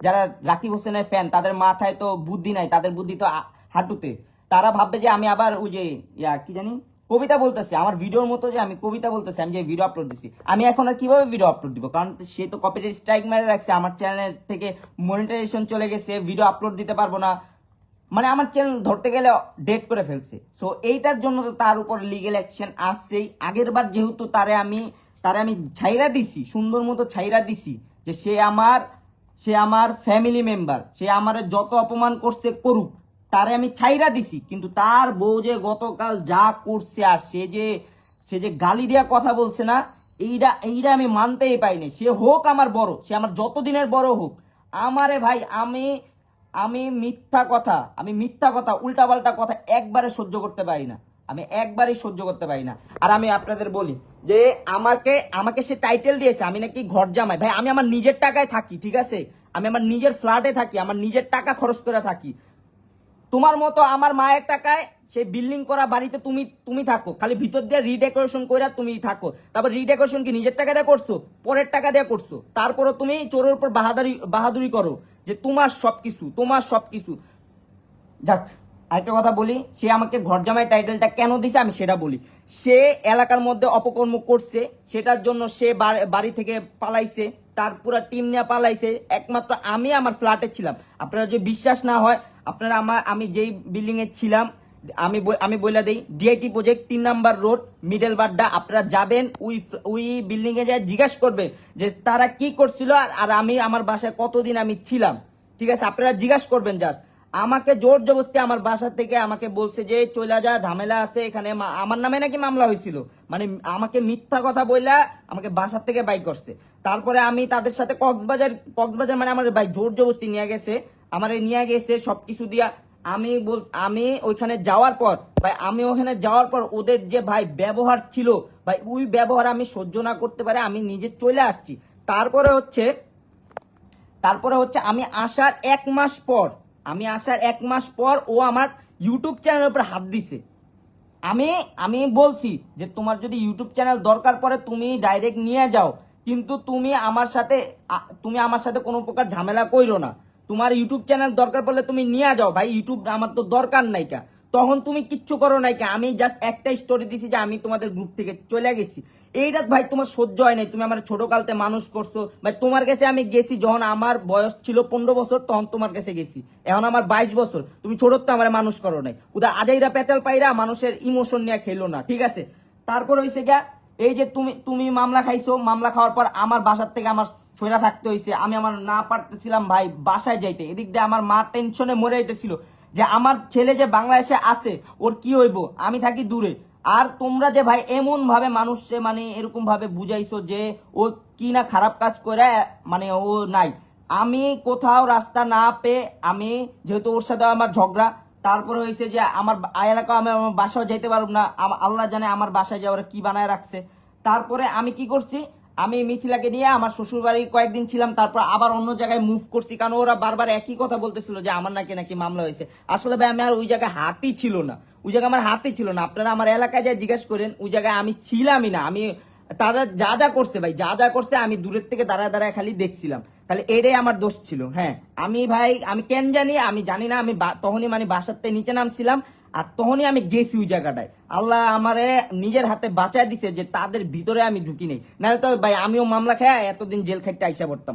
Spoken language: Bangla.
যারা রাকিব হোসেনের ফ্যান তাদের মাথায় তো বুদ্ধি নাই, তাদের বুদ্ধি তো হাঁটুতে। তারা ভাববে যে আমি আবার ওই যে কি জানি কবিতা বলতেছি, আমার ভিডিওর মতো যে আমি কবিতা বলতেছি, আমি যে ভিডিও আপলোড দিছি। আমি এখন আর কিভাবে ভিডিও আপলোড দিব, কারণ সে তো কপিরাইট স্ট্রাইক মেরে রাখছে, আমার চ্যানেল থেকে মনিটাইজেশন চলে গেছে, ভিডিও আপলোড দিতে পারবো না, মানে আমার চ্যানেল ধরতে গেলে ডেট করে ফেলছে। সো এইটার জন্য তো তার উপর লিগেল অ্যাকশন আসছেই। আগের বার যেহেতু তারে আমি ছাইরা দিছি, সুন্দর মতো ছাইরা দিছি, যে সে আমার ফ্যামিলি মেম্বার, সে আমার যত অপমান করছে করুক, তারে আমি ছাইরা দিছি। কিন্তু তার বউ যে গতকাল যা করছে, আর সে যে গালি দেওয়া কথা বলছে না, এইটা আমি মানতেই পাইনি। সে হোক আমার বড়, সে আমার যত দিনের বড় হোক, আমারে ভাই আমি মিথ্যা কথা উল্টাপাল্টা কথা একবারে সহ্য করতে পারি না, আমি একবারই সহ্য করতে পারি না। আর আমি আপনাদের বলি যে আমাকে সে টাইটেল দিয়েছে আমি নাকি ঘর জামাই। ভাই আমি আমার নিজের টাকায় থাকি, ঠিক আছে, আমি আমার নিজের ফ্ল্যাটে থাকি, আমার নিজের টাকা খরচ করে থাকি। তোমার মতো আমার মায়ের টাকায় সেই বিল্ডিং করা বাড়িতে তুমি থাকো, খালি ভিতর দিয়ে রিডেকোরেশন করে তুমি থাকো। তারপর রিডেকোরেশন কি নিজের টাকা দিয়ে করছো, পরের টাকা দিয়ে করছো, তারপরও তুমি চোরের উপর বাহাদুরি করো যে তোমার সবকিছু। যাক, আরেকটা কথা বলি, সে আমাকে ঘর জামাই টাইটেলটা কেন দিছে আমি সেটা বলি। সে এলাকার মধ্যে অপকর্ম করছে, সেটার জন্য সে বাড়ি থেকে পালাইছে, তার পুরো টিম নিয়ে পালাইছে। একমাত্র আমি আমার ফ্ল্যাটে ছিলাম। আপনারা যদি বিশ্বাস না হয়, আপনারা আমি যেই বিল্ডিং এ ছিলাম, আমি বলে দেই, DIT project 3 number road, middle Badda. আপনারা যাবেন ওই বিল্ডিং এ যায় জিজ্ঞাসা করবেন যে তারা কি করছিল, আর আমি আমার বাসায় কতদিন আমি ছিলাম, ঠিক আছে, আপনারা জিজ্ঞাসা করবেন। জাস্ট আমাকে জোর জবরদস্তি আমার বাসা থেকে আমাকে বলছে যে চলে যা, ঝামেলা আছে এখানে, আমার নামে নাকি মামলা হয়েছিল, মানে আমাকে মিথ্যা কথা বইলা আমাকে বাসার থেকে বাইক করছে। তারপরে আমি তাদের সাথে কক্সবাজার মানে আমার ভাই জোর জবরদস্তি নিয়ে গেছে সবকিছু দিয়া। আমি ওইখানে যাওয়ার পর ভাই, ওদের যে ভাই ব্যবহার ছিল ভাই, ওই ব্যবহার আমি সহ্য না করতে পারে আমি নিজে চলে আসছি। তারপরে হচ্ছে আমি আসার 1 মাস পর ও আমার ইউটিউব চ্যানেলের উপর হাত দিছে। আমি বলছি যে তোমার যদি ইউটিউব চ্যানেল দরকার পড়ে তুমি ডাইরেক্ট নিয়ে যাও, কিন্তু তুমি আমার সাথে কোনো প্রকার ঝামেলা কইরো না। তোমার ইউটিউব চ্যানেল দরকার পড়লে তুমি নিয়ে যাও ভাই, ইউটিউব আমার তো দরকার নাই কা। তখন তুমি কিচ্ছু করো নাই কা, আমি জাস্ট একটা স্টোরি দিছি যে আমি তোমাদের গ্রুপ থেকে চলে গেছি। এইটা ভাই তোমার সহ্য হয় নাই, তুমি আমার ছোট কালতে মানুষ করছো ভাই। তোমার কাছে আমি গেছি যখন আমার বয়স ছিল 15 বছর, তখন তোমার কাছে গেছি। এখন আমার 22 বছর, তুমি ছোট তো আমার মানুষ করো নাই। উদা আজাইরা পেঁচাল পাইরা মানুষের ইমোশন নিয়ে খেলো না, ঠিক আছে। তারপর হয়েছে গিয়া এই যে তুমি মামলা খাইছো, মামলা খাওয়ার পর আমার বাসার থেকে আমার সইরা থাকতে হয়েছে। আমি আমার না পারতেছিলাম ভাই বাসায় যাইতে, এদিক দিয়ে আমার মা টেনশনে মরে যাইতেছিল যে আমার ছেলে যে বাংলাদেশে আছে ওর কি হইব, আমি থাকি দূরে। আর তোমরা যে ভাই এমন ভাবে মানুষে মানে এরকম ভাবে বুঝাইছো যে ও কি না খারাপ কাজ করে, মানে ও নাই। আমি কোথাও রাস্তা না পেয়ে, আমি যেহেতু ওর সাথে আমার ঝগড়া, তারপরে হয়েছে যে আমার এলাকা আমি আমার বাসায় যাইতে পারব না, আল্লাহ জানে আমার বাসায় যে ওরা কি বানায় রাখছে। তারপরে আমি কি করছি, আমি মিথিলাকে নিয়ে আমার শ্বশুর বাড়ি কয়েকদিন ছিলাম, তারপর আবার অন্য জায়গায় মুভ করছি, কারণ ওরা বারবার একই কথা বলতেছিল যে আমার নাকি মামলা হয়েছে। আসলে ভাই আমি আর ওই জায়গায় হাতই ছিল না, আপনারা আমার এলাকায় যা জিজ্ঞাসা করেন, ওই জায়গায় আমি ছিলামই না। তারা যা যা করছে ভাই, যা করছে আমি দূরের থেকে দাঁড়ায় খালি দেখছিলাম। তাহলে এটাই আমার দোষ ছিল। হ্যাঁ আমি কেন জানি, আমি জানি না, আমি তখনই মানে বাসার থেকে নিচে নামছিলাম, আর তখনই আমি গেছি ওই জায়গাটায়। আল্লাহ আমারে নিজের হাতে বাঁচায় দিছে যে তাদের ভিতরে আমি ঢুকি নেই, নাহলে তো ভাই আমিও মামলা খেয়ে এতদিন জেল খাইতে আইসা পড়তাম।